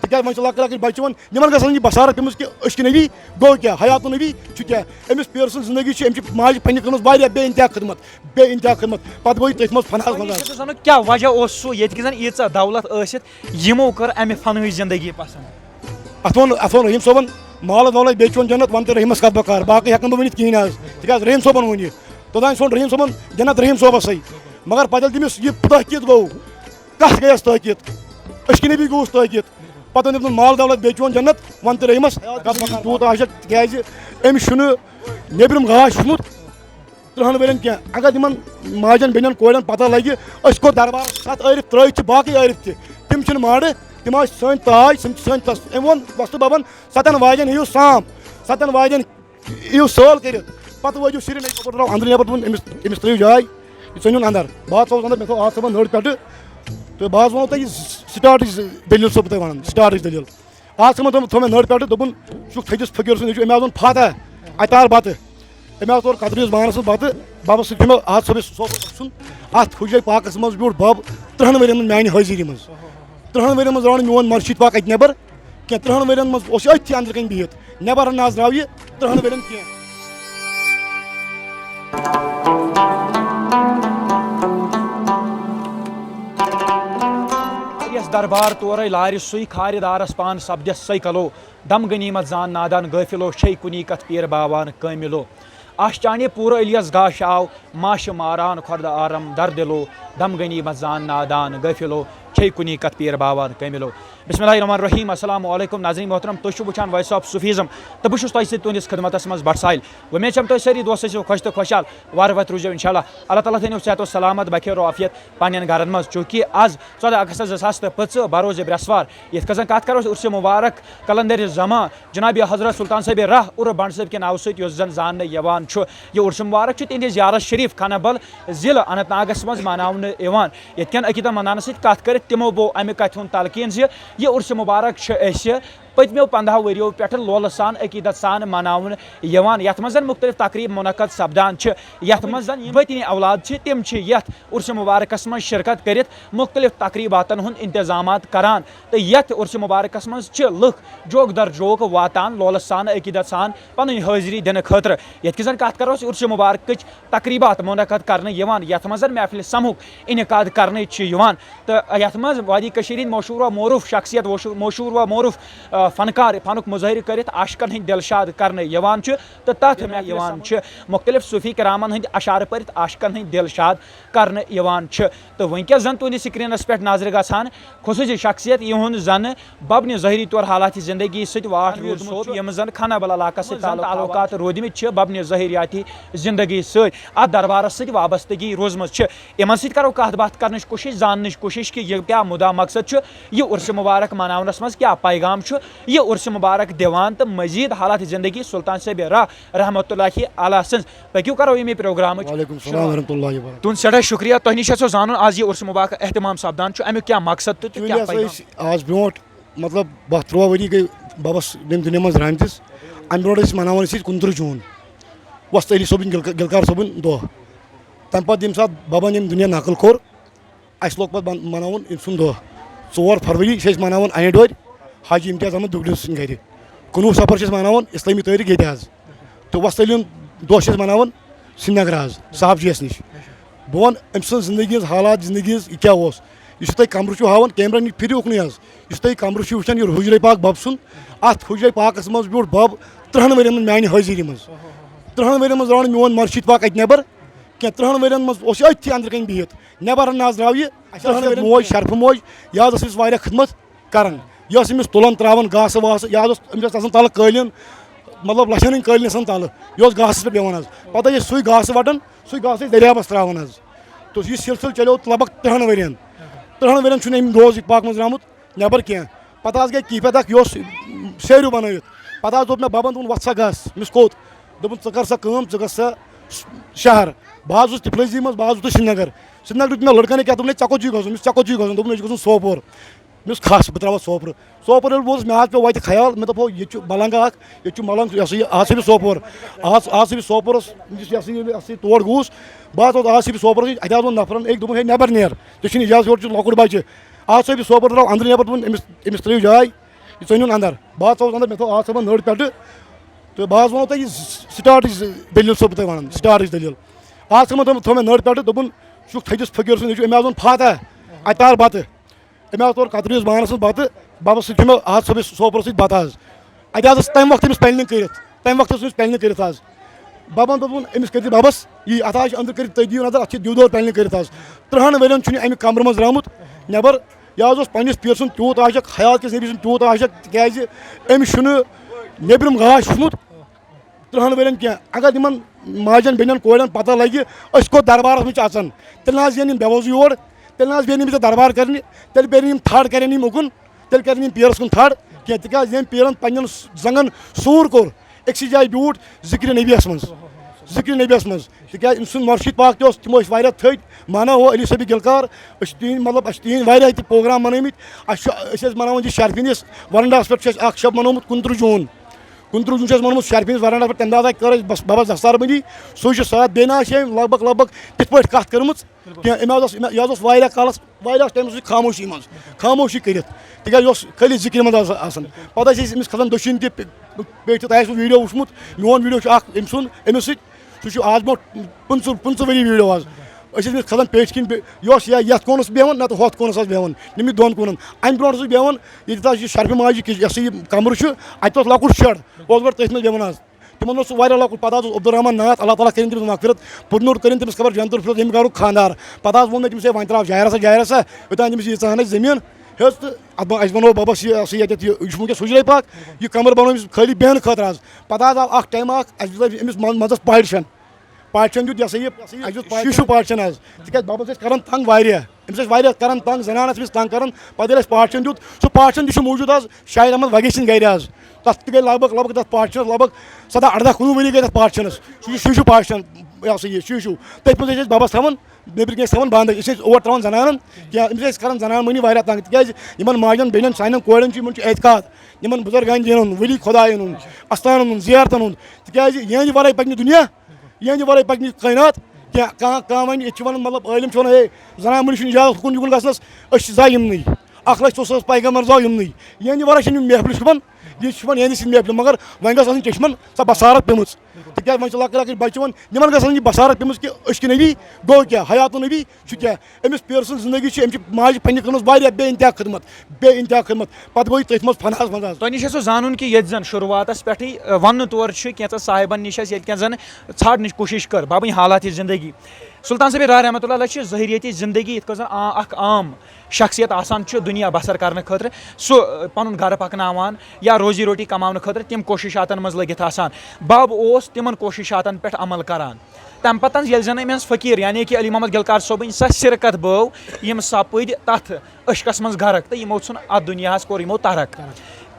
تکیاز وۄنۍ چھِ لۄکٕٹۍ لۄکٕٹۍ بَچہِ وۄنۍ یِمن گژھن یہِ بَسارت پیٚمٕژ کہِ أسۍ کہِ نبی گوٚو کیٛاہ حیاتُ نبی چھُ کیٛاہ أمِس پیٖر سٕنٛز زندگی چھِ أمۍ چھِ ماجہِ پنٛنہِ کٔرمٕژ واریاہ بے انتہا خدمت پَتہٕ گوٚو یہِ تٔتھۍ منٛز فنہَس منٛز کیٛاہ وجہ اوس سُہ ییٚتہِ کہِ زن ییٖژاہ دولت ٲسِتھ یِمو کٔر اَمہِ فنٕچ زندگی پسنٛد اَتھ ووٚن رحیٖم صٲبن مالہٕ دولت بیٚیہِ چون جنت وَن تہٕ رحیٖمس کَتھ بکار باقٕے ہٮ۪کہٕ نہٕ بہٕ ؤنِتھ کِہیٖنۍ حظ تِکیٛازِ رحیٖم صٲبن ووٚن یہِ توٚتانۍ ژھونٛڈ رحیٖم صٲبن جنت رحیٖم صٲبسٕے مگر پتہٕ ییٚلہِ تٔمِس یہِ تحقیٖق گوٚو کَتھ گٔیَس تحقیٖق أسۍ کہِ نبی گوٚوُس تحقیٖق پتہٕ ووٚن تٔمۍ مال دولت بیٚیہِ چون جنت وَن تہٕ رحیٖمس کَتھ بکار تیوٗت آسہِ تِکیٛازِ أمِس چھُنہٕ نیٚبرِم گاش وُچھمُت 30 ؤرین کینٛہہ اگر یِمن ماجٮ۪ن بیٚنٮ۪ن کورٮ۪ن پتہ لگہِ أسۍ کوٚت دربار 7 عٲرِف ترٲیِتھ چھِ باقٕے عٲرِف تہِ تِم چھِنہٕ ماڈٕ تِم آسہِ سٲنۍ تاج تِم چھِ سٲنۍ أمۍ ووٚن وۄستہٕ ببن 7 واجٮ۪ن یِیِو سام 7 واجٮ۪ن یِیِو سٲل کٔرِتھ پتہٕ وٲتِو سرینگر درٛاو أنٛدرٕ نٮ۪بر دوٚپُن أمِس ترٲیِو جاے یہِ ژھٕنِوُن انٛدر بہٕ حظ ژاوُس انٛدر مےٚ تھوٚو آز صٲبن نٔر پٮ۪ٹھٕ تہٕ بہٕ حظ وَنو تۄہہِ یہِ سٹاٹٕچ دٔلیٖل چھُسو بہٕ تۄہہِ وَنان سٹاٹٕچ دٔلیٖل آز صٲبن تھوٚو مےٚ نٔر پٮ۪ٹھٕ دوٚپُن ژٕ چھُکھ تھٔدِس فقیٖر سُنٛد یہِ چھُ أمۍ حظ ووٚن فاتح اَتہِ تار بتہٕ أمۍ حظ توٚر کترِوِس بانس منٛز بتہٕ ببس سۭتۍ چھُ مےٚ آز صٲبس صوبر گژھُن اَتھ حُجرے پاکس منٛز بیوٗٹھ بب 30 ؤرین منٛز میانہِ حٲضری منٛز 30 ؤرین منٛز درٛاو نہٕ میون مرشید پاک اَتہِ نٮ۪بر کینٛہہ 30 ؤرین منٛز اوس یہِ أتھی أنٛدرٕ کَنۍ بِہِتھ نٮ۪بر نہ حظ درٛاو یہِ 30 ؤرین کینٛہہ دربار تورے لارِ سُے کھارِ دارس پان سپدس سٕے کلو دم غنیمت زان نادان غٲفِلو چھے کُنی کتھ پیٖر باوان کٲمِلو آشچانہِ پوٗرٕ الیس گاش آو ماشہِ ماران کھۄردٕ آرم در دِلو دم غنیمت زان نادان غٲفِلو چھے کُنی کتھ پیٖر باوان کٲمِلو بسم اللہ الرحمن الرحیم السلام علیکم ناظریٖن محترم تُہۍ چھِو وٕچھان وایس آف صوفیزم تہٕ بہٕ چھُس تۄہہِ سۭتۍ تُہنٛدِس خدمتس منٛز بٹ ساحل وۄمید چھم تُہۍ سٲری دوس ٲسِو خۄش تہٕ خۄشحال وارٕ وَتہِ روٗزِو اِنشاء اللہ اللہ تعالیٰ تھٲینو صحت و سلامت بخیر و عافیت پننٮ۪ن گرن منٛز چوٗنٛکہِ آز 14 اگست 2025 بروزِ برٛٮ۪سوار یِتھ کٔنۍ زن کتھ کرو أسۍ عُرسہِ مُبارک کلندر زمان جناب حضرت سلطان صٲبِ راہ عُرف بنڈ صٲب کہِ ناوٕ سۭتۍ یُس زن زاننہٕ یِوان چھُ یہِ عُرسہِ مُبارک چھُ تِہنٛدِس یارس شریٖف خانبل ضلعہٕ اننت ناگس منٛز مناونہٕ یِوان یِتھ کٔنۍ عقیٖدت مناونہٕ سۭتۍ کتھ کٔرِتھ تِمو گوٚو امہِ کتھِ ہُنٛد تلقیٖن زِ یہِ عُرسہِ مُبارک چھِ أسۍ پٔتمیو 15 ؤرِیو پٮ۪ٹھٕ لولہٕ سان عقیٖدت سان مناونہٕ یِوان یتھ منٛز زن مُختٔلِف تقریٖب مُنعقد سپدان چھِ یتھ منٛز زن یِم وطنی اولاد چھِ تِم چھِ یتھ عُرسہِ مُبارکس منٛز شرکت کٔرِتھ مُختٔلِف تقریٖباتن ہُنٛد انتظامات کران تہٕ یتھ عُرسہِ مُبارکس منٛز چھِ لُکھ جوک در جوک واتان لولہٕ سان عقیٖدت سان پنٕنۍ حٲضری دِنہٕ خٲطرٕ یِتھ کٔنۍ زن کتھ کرو أسۍ عُرسہِ مُبارکٕچ تقریٖبات مُنعقد کرنہٕ یِوان یتھ منٛز زن محفلہِ سمہُک انعقاد کرنہٕ چھِ یِوان تہٕ یتھ منٛز وادی کٔشیٖر ہٕنٛدۍ مشہوٗر و معروٗف شخصیت مشہوٗر و معروٗف فنکار فنُک مظٲہرٕ کٔرِتھ عاشقن ہٕنٛدۍ دِلشاد کرنہٕ یِوان چھُ تہٕ تتھ یِوان چھِ مُختٔلِف صوٗفی کرامن ہٕنٛدۍ اشعارٕ پٔرِتھ عاشقن ہٕنٛدۍ دِلشاد کرنہٕ یِوان چھِ تہٕ وٕنکیٚس زن تُہنٛدِس سکریٖنس پٮ۪ٹھ نظرِ گژھان خصوٗصی شخصیت یِہُنٛد زنہٕ ببنہِ ظٲہری طور حالاتِ زندگی سۭتۍ واٹھ روٗدمُت چھُ یِم زن خانبل علاقس سۭتۍ تعلقات روٗدمٕتۍ چھِ ببنہِ ظٲہریاتی زندگی سۭتۍ اتھ دربارس سۭتۍ وابستگی روٗزمٕژ چھِ یِمن سۭتۍ کرو کتھ باتھ کرنٕچ کوٗشش زاننٕچ کوٗشش کہِ یہِ کیاہ مُدا مقصد چھُ یہِ عُرسہِ مُبارک مناونس منٛز کیاہ پیغام چھُ یہِ عُرسہِ مُبارک دِوان تہٕ مزیٖد حالات زندگی سلطان صٲبِ راہ رحمتہ اللہ علیہ سٕنٛز پٔکِو کرو ییٚمہِ پروگرامٕچ تُہُنٛد سٮ۪ٹھاہ شُکریہ تۄہہِ نِش یژھو زانُن آز یہِ عُرسہِ مُبارک احتمام سپدان چھُ امیُک کیاہ مقصد تہٕ کیاہ پیغام آز برونٛٹھ مطلب 12-13 ؤری گٔے ببس ییٚمہِ دُنیا منٛز رٲمتِس امہِ برونٛٹھ ٲسۍ مناوان أسۍ 29 جوٗن وۄستہٕ علی صٲبٕنۍ گلکار صٲبُن دۄہ تمہِ پتہٕ ییٚمہِ ساتہٕ ببن ییٚمہِ دُنیا نقل کوٚر اَسہِ لوگ پتہٕ مناوُن أمۍ سُنٛد دۄہ 4 فروری چھِ أسۍ مناوان انہِ ڈورِ حاجی امتیاز احمد دُگلہِ سٕنٛدِ گرِ 19 صفر چھِ أسۍ مناوان اسلٲمی تٲریٖخ ییٚتہِ حظ تہٕ وۄستہٕ علی ہُنٛد دۄہ چھِ أسۍ مناوان سرینگر حظ صاحب جیَس نِش بہٕ وَنہٕ أمۍ سٕنٛز زندگی ہٕنٛز حالات زندگی ہٕنٛز یہِ کیاہ اوس یُس تۄہہِ کمرٕ چھُو ہاوان کیمرا نِش پھِرِ اُکنُے حظ یُس تۄہہِ کمرٕ چھُو وٕچھان یہِ حُجرے پاک بب سُنٛد اتھ حُجرے پاکس منٛز بیوٗٹھ بب 30 ؤرین منٛز میانہِ حٲضری منٛز 30 ؤرین منٛز درٛاو نہٕ میون مرشید پاک اَتہِ نٮ۪بر کینٛہہ 30 ؤرین منٛز اوس یہِ أتھی أنٛدرٕ کَنۍ بِہِتھ نٮ۪بر نہ حظ درٛاو یہِ موج شرفہٕ موج یہِ حظ ٲس أمِس واریاہ خدمت کران یہِ ٲس أمِس تُلان تراوان گاسہٕ واسہٕ یہِ حظ اوس أمِس ٲس آسان تلہٕ قٲلیٖن مطلب لچھن ہٕنٛدۍ قٲلیٖن آسان تلہٕ یہِ اوس گاسس پٮ۪ٹھ بیٚہوان حظ پتہٕ ٲسۍ سُے گاسہٕ وٹان سُے گاسہٕ ٲسۍ دٔریابس تراوان حظ تہٕ یہِ سلسلہٕ چلیو لگ بگ 30 ؤرین 30 ؤرین چھُنہٕ أمۍ روز یہِ پاک منٛز درٛامُت نٮ۪بر کینٛہہ پتہٕ حظ گٔے کیفیت اکھ یہِ اوس سیریوٗ بنٲوِتھ پتہٕ حظ دوٚپ مےٚ ببن دوٚپُن وۄتھ سا گژھ أمِس کوٚت دوٚپُن ژٕ کر سا کٲم ژٕ گژھ سا شہر بہٕ حظ اوسُس تِفلٲسی منٛز بہٕ حظ ووتُس سرینگر دیُت مےٚ لڑکن کیٛاہ دوٚپُن ہے ژےٚ کوٚت چھُے گژھُن ژےٚ کوٚت چھُے گژھُن دوٚپُن مےٚ چھُ گژھُن سوپور مےٚ اوس کھس بہٕ ترٛاوَس سوپور ییٚلہِ ووتُس مےٚ حظ پیوٚو وَتہِ خیال مےٚ دوٚپ ییٚتہِ چھُ ملنٛگ اکھ ییٚتہِ چھُ ملنٛگ یہِ ہسا یہِ آز چھُس سوپور آز چھُس سوپورس یہِ ہسا یہِ تور گوٚوُس بہٕ حظ اوسُس آز چھُس سوپورس اَتہِ حظ ووٚن نفرن أکۍ دوٚپُن ہے نٮ۪بر نیر ژےٚ چھُنہٕ اِجازت یورٕ چھُ لۄکُٹ بچہِ آز صٲبہِ سوپور درٛاو أنٛدرٕ نٮ۪بر دوٚپُن أمِس ترٲیِو جاے یہ ژٔنِوُن اندر بہٕ ژاوُس اندر مےٚ تھوٚو آز صٲبن نٔر پٮ۪ٹھٕ تہٕ بہٕ حظ وَنو تۄہہِ یہِ سٹاٹٕچ دٔلیٖل چھُسو بہٕ تۄہہِ وَنان سٹاٹٕچ دٔلیٖل آز صٲبن تھوٚو مےٚ نٔر پٮ۪ٹھٕ دوٚپُن ژٕ چھُکھ تھٔدِس فقیٖر سُنٛد نیٚچوٗ أمۍ حظ ووٚن فاتح اَتہِ تار بَتہٕ أمۍ حظ توٚر کترِوِس بانَس منٛز بَتہٕ بَبَس سۭتۍ کھیوٚو مےٚ آز صٲبَس سوپرَس سۭتۍ بَتہٕ حظ اَتہِ حظ ٲس تَمہِ وقتہٕ أمِس پینلِنٛگ کٔرِتھ تَمہِ وقتہٕ ٲس أمِس پینلِنٛگ کٔرِتھ حظ بَبَن دوٚپُن أمِس کٔرۍزِ بَبَس یی اَتھ حظ چھِ أنٛدرٕ کٔرِتھ تُہۍ دِیِو نظر اَتھ چھِ دِودور پینلِنٛگ کٔرِتھ حظ 30 ؤرۍیَن چھُنہٕ اَمہِ کَمرٕ منٛز درٛامُت نٮ۪بر یہِ حظ اوس پنٛنِس پیٖرٕ سُنٛد تیوٗت عاشق حیات کِس نبی سُنٛد تیوٗت عاشق تِکیٛازِ أمِس چھُنہٕ نیٚبرِم گاش وُچھمُت 30 ؤرۍیَن کینٛہہ اگر یِمن ماجٮ۪ن بیٚنٮ۪ن کورٮ۪ن پتہ لگہِ أسۍ کوٚت دربارس منٛز چھِ اژان تیٚلہِ نہ حظ یِن یِم بے وضوٗ یور تیٚلہِ نہ حظ بیٚیہِ نہٕ ژےٚ دربار کرنہِ تیٚلہِ بیٚیہِ نہٕ یِم تھڑ کرن یِم اُکُن تیٚلہِ کرن یِم پیٖرس کُن تھڑ کینٛہہ تِکیٛازِ ییٚمۍ پیٖرن پنٕنٮ۪ن زنٛگن سوٗر کوٚر أکسٕے جایہِ بیوٗٹھ ذِکرِ نبیَس منٛز ذِکرِ نبیَس منٛز تِکیٛازِ أمۍ سُنٛد مُرشِد پاک تہِ اوس تِم ٲسۍ واریاہ تھٔدۍ مانا ہو علی صٲبہِ گِلکار أسۍ چھِ تِہنٛدۍ مطلب اَسہِ چھِ تِہنٛدۍ واریاہ تہِ پروگرام منٲومٕتۍ أسۍ ٲسۍ مناوان یہِ شرفیٖنِس ورنڈاہس پٮ۪ٹھ چھُ اَسہِ اکھ شب منومُت 29 جوٗن 29 جوٗن چھُ اَسہِ منومُت شرفیٖنِس ورنڈاہس پٮ۪ٹھ تَمہِ دۄہ کٔر اَسہِ بَبَس دستار بٔنٛدی سُے چھُ ساتھ بیٚیہِ نہ حظ چھِ أمۍ لگ بگ تِتھ پٲٹھۍ کَتھ کٔرمٕژ کینٛہہ أمۍ حظ اوس یہِ حظ اوس واریاہ کالَس واریاہَس ٹایمَس اوس خاموشی منٛز خاموشی کٔرِتھ تِکیٛازِ یہِ اوس خٲلی ذِکرِ منٛز آسان پَتہٕ ٲسۍ أسۍ أمِس کھسان دٔچھِنۍ تہِ پیٚٹھۍ تۄہہِ آسوٕ ویٖڈیو وٕچھمُت میون ویٖڈیو چھُ اکھ أمۍ سُنٛد أمِس سۭتۍ سُہ چھُ آز برونٛٹھ 25 ؤری ویٖڈیو حظ أسۍ ٲسۍ أمِس کھسان پیٚٹھۍ کِنۍ یہِ اوس یا یَتھ کوٗنَس بیٚہوان نَتہٕ ہۄتھ کوٗنَس ٲس بیٚہوان یِمنٕے دۄن کوٗنَن اَمہِ برونٛٹھ اوس بیٚہوان ییٚتہِ حظ یہِ شرفہِ ماجہِ یہِ ہسا یہِ کَمرٕ چھُ اَتہِ اوس لۄکُٹ شَڈ اوس گۄڈٕ تٔتھۍ منٛز بیٚہوان حظ تِمن اوس سُہ واریاہ لۄکُٹ پَتہٕ حظ اوس عبدالرحمان ناتھ اللہ تعالیٰ کٔرِنۍ تٔمِس مغفرت پُرنوٗر کٔرِنۍ تٔمِس خبر جنتُل فِردوس ییٚمہِ گرُک خانٛدار پَتہٕ حظ ووٚن مےٚ تٔمِس ہے وۄنۍ ترٛاو جایرا سا یوٚتانۍ تٔمِس ییٖژاہ ہن اَسہِ زٔمیٖن ہیٚژ تہٕ اَسہِ بَنوو بَبَس یہِ ہسا ییٚتٮ۪تھ یہِ چھُ وٕنکیٚس حُجرے پاک یہِ کَمرٕ بَنوو أمِس خٲلی بیٚہنہٕ خٲطرٕ حظ پَتہٕ حظ آو اکھ ٹایم اکھ اَسہِ دیُت أمِس منٛزَس پاٹِشَن دیُت یہِ ہسا یہِ اَسہِ دیُت شیٖشوٗ پاٹِشَن حظ تِکیٛازِ بَبَس ٲسۍ کران تنٛگ واریاہ أمِس ٲسۍ واریاہ کران تنٛگ زَنان ٲسۍ أمِس تنٛگ کران پَتہٕ ییٚلہِ اَسہِ پاٹِشَن دیُت سُہ پاٹِشَن تہِ چھُ موٗجوٗد حظ شاہِد احمد وگے سٕنٛدِ گرِ حظ تَتھ تہِ گٔے لگ بگ تَتھ پاٹِشَنَس لگ بگ 17-18 ؤری گٔے تَتھ پاٹِشَنَس سُہ چھُ شیٖشوٗ پاٹِشَن یہِ ہسا یہِ شیٖشوٗ تٔتھۍ منٛز ٲسۍ أسۍ بَبَس تھاوان نیٚبرٕ کِنۍ ٲسۍ تھاوان بنٛد أسۍ ٲسۍ اور ترٛاوان زَنانن کینٛہہ أمِس ٲسۍ کران زَنان مٔہنی واریاہ تنٛگ تِکیٛازِ یِمن ماجٮ۪ن بیٚنٮ۪ن سانٮ۪ن کورٮ۪ن چھُ یِمن چھُ اعتقاد یِمن بُزرگانہِ دیٖنن ہُنٛد ؤلی خۄدایَن ہُنٛد اَستانن ہُنٛد زِیارتن ہُنٛد تِکیٛازِ یِہنٛدِ وَرٲے پَکہِ نہٕ دُنیا یِہنٛدِ وَرٲے پَکہِ نہٕ کٲینات کینٛہہ کانٛہہ وَنہِ ییٚتہِ چھِ وَنان مطلب عٲلِم چھِ وَنان ہے زَنان مٔہنِس چھُنہٕ اِجازت ہُکُن یِکُن گژھنَس أسۍ چھِ زاے یِمنٕے 1,00,000 پیغمبر زاو یِمنٕے یِہنٛدِ وَرٲے چھِنہٕ یِم محفلہِ شوٗبان یہِ چھُ شوٗبان یِہنٛدِ سٕنٛدِ محفلہِ مگر وۄنۍ گٔژھ آسٕنۍ چٔشمَن سۄ بَسارت پیٚمٕژ تِکیٛازِ وۄنۍ چھِ لۄکٕٹۍ لۄکٕٹۍ بَچہٕ وۄنۍ یِمن گژھِ آسٕنۍ یہِ بَسارت پیٚمٕژ کہِ أسۍ کہِ نبی گوٚو کیٛاہ حیاتُن نبی چھُ کیٛاہ أمِس پیٖرٕ سٕنٛز زندگی چھِ أمۍ چھِ ماجہِ پنٛنہِ کٔرمٕژ واریاہ بے اِنتہا خدمت پَتہٕ گوٚو یہِ تٔتھۍ منٛز فناہَس منٛز حظ تۄہہِ نِش اوسوٕ زانُن کہِ ییٚتہِ زَن شُروعاتَس پٮ۪ٹھٕے وَننہٕ طور چھُ کینٛژھن صاحبَن نِش اَسہِ ییٚتہِ کٮ۪ن زَن ژھانڈنٕچ کوٗشِش کٔر بَبٕنۍ حالاتِ زندگی سُلطان صٲبِر راے رحمتہ اللہ چھِ ظٲہریَتٕچ زندگی یِتھ کٔنۍ زَن اکھ عام شخصیت آسان چھُ دُنیا بسر کرنہٕ خٲطرٕ سُہ پَنُن گرٕ پَکناوان یا روزی روٹی کماونہٕ خٲطرٕ تِم کوٗشِشاتن منٛز لٔگِتھ آسان بَب اوس تِمن کوٗشِشاتن پٮ۪ٹھ عمل کران تَمہِ پَتہٕ ییٚلہِ زَن أمِس فقیٖر یعنی کہِ علی محمد گلکار صٲبٕنۍ سۄ سِرکت بٲو یِم سپٕدۍ تَتھ عشقس منٛز غرق تہٕ یِمو ژھُن اَتھ دُنیاہَس کوٚر یِمو ترک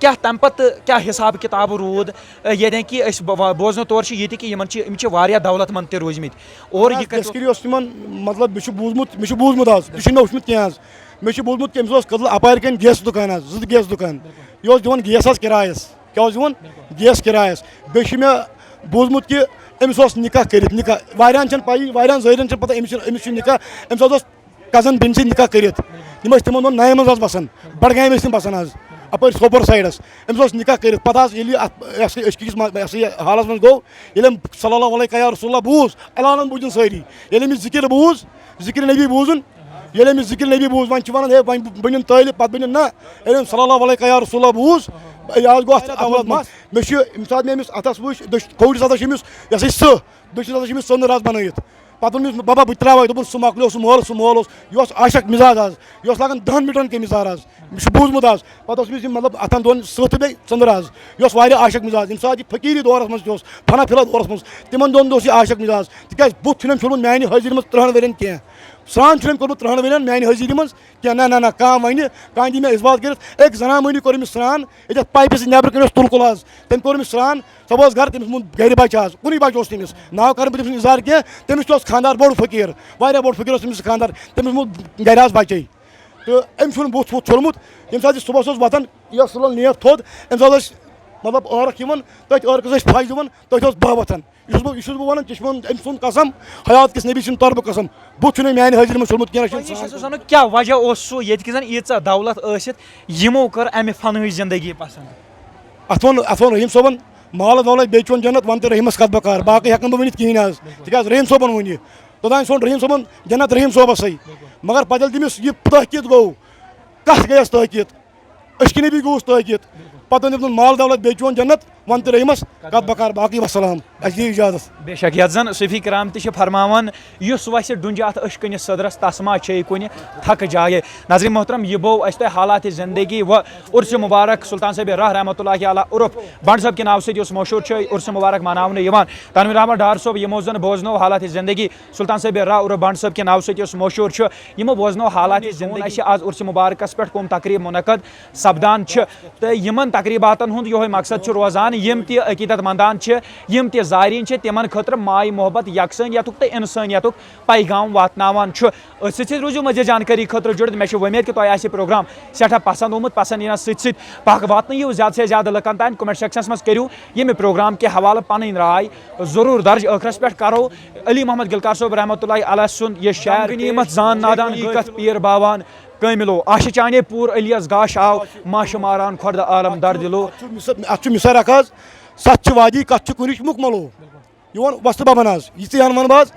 کیٛاہ تَمہِ پَتہٕ کیٛاہ حِساب کِتاب روٗد یعنی کہِ أسۍ بوزنہٕ طور چھِ یہِ تہِ کہِ یِم چھِ واریاہ دولت منٛد تہِ روٗزمٕتۍ اور یہِ اوس تِمن مطلب مےٚ چھُ بوٗزمُت حظ یہِ چھُنہٕ مےٚ وٕچھمُت کینٛہہ حظ مےٚ چھُ بوٗزمُت کہِ أمِس اوس کٔدلہٕ اَپارِ کَنۍ گیس دُکان حظ 2 گیس دُکان یہِ اوس دِوان گیس حظ کِرایَس کیٛاہ اوس دِوان گیس کِرایَس بیٚیہِ چھُ مےٚ بوٗزمُت کہِ أمِس اوس نِکاح کٔرِتھ نِکاح واریاہَن چھَنہٕ پَیی واریاہَن ظٲہرَن چھَنہٕ پَتہ أمِس چھُ نِکاح أمِس حظ اوس کَزَن بیٚنہِ سۭتۍ نِکاح کٔرِتھ یِم ٲسۍ تِمن دۄہن نایہِ منٛز حظ بَسان بڈگامہِ ٲسۍ تِم بَسان حظ اَپٲرۍ سوپور سایڈَس أمِس اوس نِکاح کٔرِتھ پَتہٕ حظ ییٚلہِ یہِ اَتھ یہِ ہسا أزکِس یہِ حالَس منٛز گوٚو ییٚلہِ أمۍ صلی اللہ علیہ یا رسول اللہ بوٗز اعلانَن بوٗزِن سٲری ییٚلہِ أمِس ذِکِر بوٗز ذِکرِ نبی بوٗزُن ییٚلہِ أمِس ذِکرِ نبی بوٗز وۄنۍ چھِ وَنان ہے وۄنۍ بٔنِن طٲلب پَتہٕ بٔنِن نہ ییٚلہِ أمۍ صلی اللہ علیہ یا رسول اللہ بوٗز یہِ حظ گوٚو اَتھ منٛز مےٚ چھُ ییٚمہِ ساتہٕ مےٚ أمِس اَتھَس وٕچھ کھوورِس اَتھَس چھِ أمِس یہِ ہسا یہِ سٕہ دٔچھنِس اَتھَس چھِ أمِس ژٔنٛدٕر حظ بَنٲیِتھ پَتہٕ ووٚن أمِس بَبا بہٕ تہِ ترٛاوَے دوٚپُن سُہ مۄکلیو سُہ مول اوس یہِ اوس عاشق مِزاز حظ یہِ اوس لاگان 10 مِنٹَن کیٚنٛہہ مِزاز حظ مےٚ چھُ بوٗزمُت حظ پَتہٕ اوس أمِس یِم مطلب اَتھَن دۄن سٕہ تہٕ بیٚیہِ ژٔنٛدٕر حظ یہِ اوس واریاہ عاشق مِزاز ییٚمہِ ساتہٕ یہِ فقیٖری دورَس منٛز تہِ اوس فنا فِلا دورَس منٛز تِمن دۄہن تہِ اوس یہِ عاشق مِزاز تِکیٛازِ بُتھ چھُنہٕ أمۍ چھوٚلمُت میٛانہِ حٲضِری منٛز 30 ؤرۍیَن کینٛہہ سرٛان چھُنہٕ أمۍ کوٚرمُت 30 ؤرۍیَن میٛانہِ حٲضِری منٛز کینٛہہ نہ کانٛہہ وَنہِ کانٛہہ دی مےٚ اِثبات کٔرِتھ أکۍ زَنان مٔہنی کوٚر أمِس سرٛان ییٚتٮ۪تھ پایپہِ سۭتۍ نیٚبرٕ کَنۍ اوس تُلکُل حظ تٔمۍ کوٚر أمِس سرٛان سۄ اوس گرٕ تٔمِس موٗد گرِ بَچہٕ حظ کُنُے بَچہٕ اوس تٔمِس ناو کَرٕ بہٕ تٔمۍ سُنٛد اِظہار کینٛہہ تٔمِس تہِ اوس خانٛدار بوٚڑ فقیٖر واریاہ بوٚڑ فقیٖر اوس تٔمِس خانٛدار تٔمِس موٗد گرِ حظ بَچے تہٕ أمۍ چھُنہٕ بُتھ وُتھ چھوٚلمُت ییٚمہِ ساتہٕ یہِ صُبحس اوس وۄتھان یہِ ٲس تُلان نیتھ تھوٚد أمِس حظ ٲسۍ مطلب ٲرَکھ یِوان تٔتھۍ ٲرکَس ٲسۍ پھَش دِوان تٔتھۍ اوس بہہ وۄتھان یہِ چھُس بہٕ وَنان ژےٚ چھُ وَنُن أمۍ سُنٛد قسم حیات کِس نبی سٕنٛدِ طرفہٕ قسم بُتھ چھُنہٕ میٛانہِ حٲضِر منٛز چھوٚلمُت کینٛہہ کیٛاہ وجہ اوس سُہ ییٚتہِ کہِ زَن ییٖژاہ دولت ٲسِتھ یِمو کٔر اَمہِ فنٕچ زندگی پسنٛد اَتھ ووٚن رحیٖم صٲبن مالہٕ دولت بیٚیہِ چون جنت وَن تہٕ رحیٖمس کَتھ بکار باقٕے ہٮ۪کہٕ نہٕ بہٕ ؤنِتھ کِہیٖنۍ حظ تِکیٛازِ رحیٖم صٲبن ووٚن یہِ توٚتانۍ ژھُن رحیٖم صٲبن جنت رحیٖم صٲبسٕے مگر پتہٕ ییٚلہِ تٔمِس یہِ تحقیٖق گوٚو کَتھ گٔیَس تحقیٖق أشکہِ نبی گوٚوُس تحقیٖق پتہٕ ووٚن مال دولت بیٚیہِ چون جنت وَن تہٕ رحیٖمس کَتھ بکار باقٕے وسلام اَسہِ دِیِو اِجازت بے شک یَتھ زَن صوفی کرام تہِ چھِ فرماوان یُس وَسہِ ڈُنٛجہِ اَتھ أشکٔنِس صدرس تس ما چھے کُنہِ تھکہٕ جایہِ نظرِ محترم یہِ گوٚو اَسہِ تۄہہِ حالاتِ زندگی و عُرسہِ مُبارک سُلطان صٲبِ راہ رحمتہ اللہ علیہ عُرف بنڈ صٲب کہِ ناوٕ سۭتۍ یُس مشہوٗر چھُ عُرسہِ مُبارک مناونہٕ یِوان تنویٖر احمد ڈار صٲب یِمو زن بوزنو حالاتِ زندگی سُلطان صٲبِ راہ عُرف بنڈ صٲب کہِ ناوٕ سۭتۍ یُس مشہوٗر چھُ یِمو بوزنو حالاتِ زندگی اَسہِ آز عُرسہِ مُبارکس پٮ۪ٹھ کٕم تقریٖب مُنعقد سپدان چھِ تہٕ یِمن تقریٖباتن ہُنٛد یِہوے مقصد چھُ روزان یِم تہِ عقیٖدت منٛدان چھِ یِم تہِ زایریٖن چھِ تِمن خٲطرٕ ماے محبت یکسٲنیتُک تہٕ اِنسٲنیتُک پیغام واتناوان چھُ أتھۍ سۭتۍ سۭتۍ روٗزِو مزید جانکٲری خٲطرٕ جُڑِتھ مےٚ چھِ وۄمید کہِ تۄہہِ آسہِ یہِ پروگرام سٮ۪ٹھاہ پسنٛد آمُت پسنٛد یِنس سۭتۍ سۭتۍ پکھ واتنٲیِو زیادٕ سے زیادٕ لُکن تانۍ کومنٹ سیکشنس منٛز کٔرِو ییٚمہِ پروگرام کہِ حوالہٕ پنٕنۍ راے ضروٗر درج ٲخرس پٮ۪ٹھ کرو علی محمد گلکار صٲب رحمتہ اللہ علیہ سُنٛد یہِ شعر غنیٖمت زان نادان کتھ پیٖر باوان کٲمِلو آشہِ چانے پوٗر علیَس گاش آو ماشہِ ماران کھۄردٕ عالم در دِلو اَتھ چھُ مِثال اکھ حظ سَتھ چھِ وادی کَتھ چھِ کُنِچ مُکملو یہِ ووٚن وۄستہٕ ببن حظ یِژٕے ہن وَنہٕ بہٕ حظ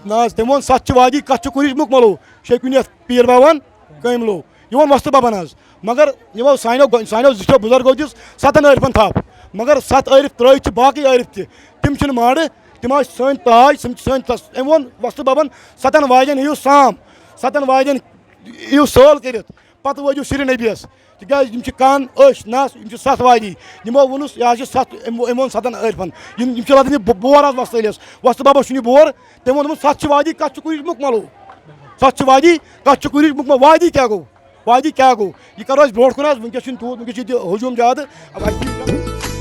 نہ حظ تٔمۍ ووٚن سَتھ چھِ وادی کَتھ چھِ کُنِچ مُکملو شے کُنہِ یَتھ پیٖر باوان کٲملو یہِ ووٚن وۄستہٕ ببن حظ مگر یِمو سانیو زٕٹھیو بُزرگو دِژ سَتن عٲرفن تھپھ مگر سَتھ عٲرف ترٲوِتھ چھِ باقٕے عٲرف تہِ تِم چھِنہٕ ماڑٕ تِم حظ چھِ سٲنۍ تاج تِم چھِ سٲنۍ أمۍ ووٚن وۄستہٕ ببن سَتن وادٮ۪ن ہیٚیِو سام سَتن وادٮ۪ن یِیِو سٲل کٔرِتھ پتہٕ وٲتِو سری نبیَس تِکیٛازِ یِم چھِ کَن أچھ نَس یِم چھِ سَتھ وادی یِمو ووٚنُس یہِ حظ چھِ سَتھ أمۍ ووٚن سَتن عٲرفن یِم چھِ لَگان یہِ بور حظ وۄستہٕ علیَس وۄستہٕ ببا چھُنہٕ یہِ بور تٔمۍ ووٚن دوٚپُن سَتھ چھِ وادی کَتھ چھِ کُنِچ مُکملو سَتھ چھِ وادی کَتھ چھِ کُنِچ مُکمل وادی کیٛاہ گوٚو وادی کیٛاہ گوٚو یہِ کَرو أسۍ برونٛٹھ کُن حظ وٕنکیٚس چھُنہٕ تیوٗت وٕنکیٚس چھِ ییٚتہِ ہجوٗم زیادٕ